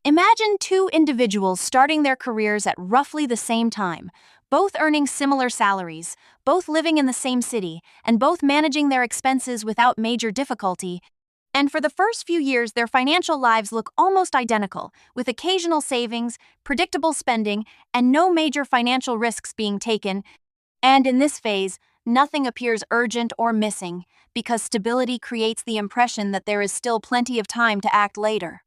Imagine two individuals starting their careers at roughly the same time, both earning similar salaries, both living in the same city, and both managing their expenses without major difficulty. And for the first few years, their financial lives look almost identical, with occasional savings, predictable spending, and no major financial risks being taken. And in this phase, nothing appears urgent or missing, because stability creates the impression that there is still plenty of time to act later.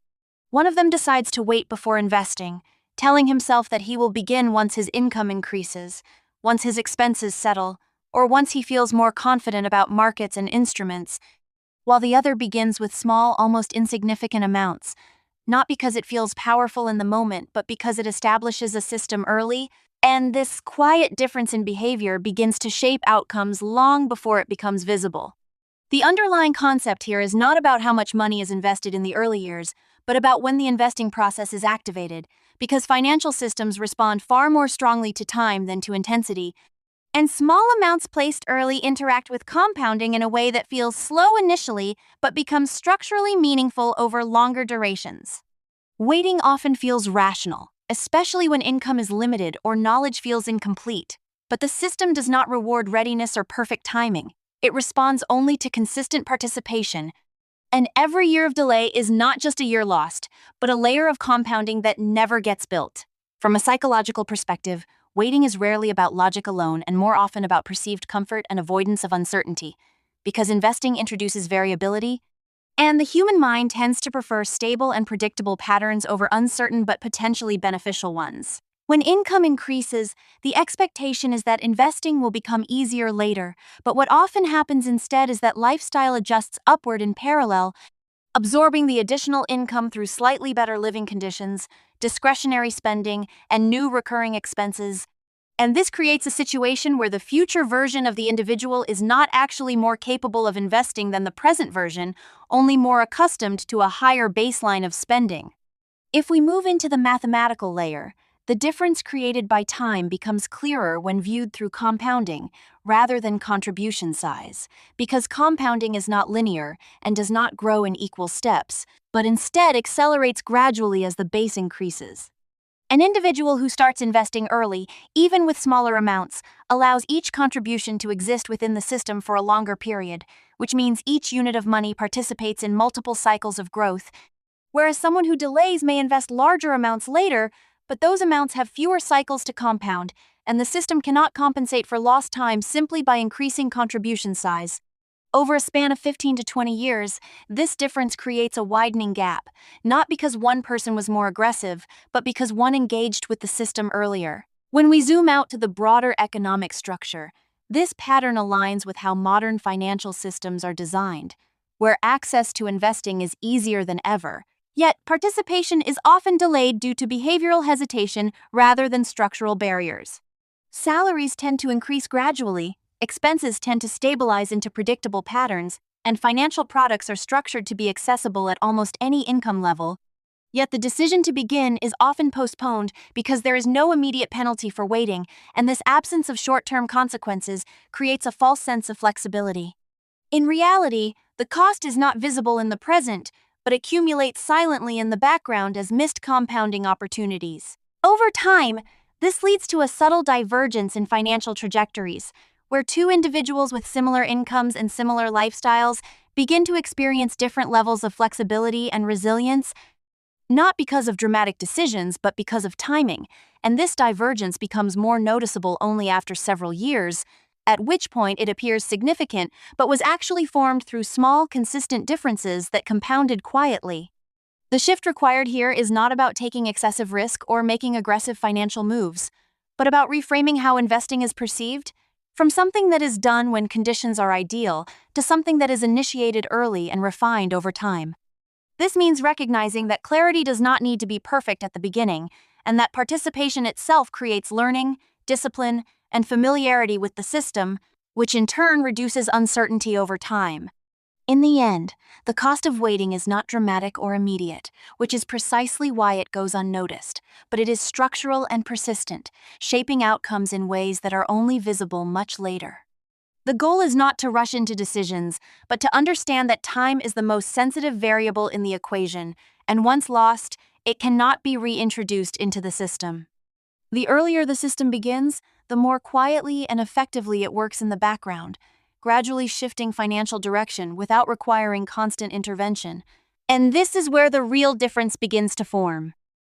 One of them decides to wait before investing, telling himself that he will begin once his income increases, once his expenses settle, or once he feels more confident about markets and instruments, while the other begins with small, almost insignificant amounts, not because it feels powerful in the moment, but because it establishes a system early, and this quiet difference in behavior begins to shape outcomes long before it becomes visible. The underlying concept here is not about how much money is invested in the early years, but about when the investing process is activated, because financial systems respond far more strongly to time than to intensity, and small amounts placed early interact with compounding in a way that feels slow initially but becomes structurally meaningful over longer durations. Waiting often feels rational, especially when income is limited or knowledge feels incomplete, but the system does not reward readiness or perfect timing. It responds only to consistent participation. And every year of delay is not just a year lost, but a layer of compounding that never gets built. From a psychological perspective, waiting is rarely about logic alone and more often about perceived comfort and avoidance of uncertainty, because investing introduces variability, and the human mind tends to prefer stable and predictable patterns over uncertain but potentially beneficial ones. When income increases, the expectation is that investing will become easier later, but what often happens instead is that lifestyle adjusts upward in parallel, absorbing the additional income through slightly better living conditions, discretionary spending, and new recurring expenses. And this creates a situation where the future version of the individual is not actually more capable of investing than the present version, only more accustomed to a higher baseline of spending. If we move into the mathematical layer, the difference created by time becomes clearer when viewed through compounding, rather than contribution size, because compounding is not linear and does not grow in equal steps, but instead accelerates gradually as the base increases. An individual who starts investing early, even with smaller amounts, allows each contribution to exist within the system for a longer period, which means each unit of money participates in multiple cycles of growth, whereas someone who delays may invest larger amounts later, but those amounts have fewer cycles to compound, and the system cannot compensate for lost time simply by increasing contribution size. Over a span of 15 to 20 years, this difference creates a widening gap, not because one person was more aggressive, but because one engaged with the system earlier. When we zoom out to the broader economic structure, this pattern aligns with how modern financial systems are designed, where access to investing is easier than ever. Yet, participation is often delayed due to behavioral hesitation rather than structural barriers. Salaries tend to increase gradually, expenses tend to stabilize into predictable patterns, and financial products are structured to be accessible at almost any income level. Yet the decision to begin is often postponed because there is no immediate penalty for waiting, and this absence of short-term consequences creates a false sense of flexibility. In reality, the cost is not visible in the present, but accumulates silently in the background as missed compounding opportunities. Over time, this leads to a subtle divergence in financial trajectories, where two individuals with similar incomes and similar lifestyles begin to experience different levels of flexibility and resilience, not because of dramatic decisions, but because of timing, and this divergence becomes more noticeable only after several years, at which point it appears significant but was actually formed through small, consistent differences that compounded quietly. The shift required here is not about taking excessive risk or making aggressive financial moves, but about reframing how investing is perceived, from something that is done when conditions are ideal to something that is initiated early and refined over time. This means recognizing that clarity does not need to be perfect at the beginning, and that participation itself creates learning, discipline, and familiarity with the system, which in turn reduces uncertainty over time. In the end, the cost of waiting is not dramatic or immediate, which is precisely why it goes unnoticed, but it is structural and persistent, shaping outcomes in ways that are only visible much later. The goal is not to rush into decisions, but to understand that time is the most sensitive variable in the equation, and once lost, it cannot be reintroduced into the system. The earlier the system begins, the more quietly and effectively it works in the background, gradually shifting financial direction without requiring constant intervention. And this is where the real difference begins to form.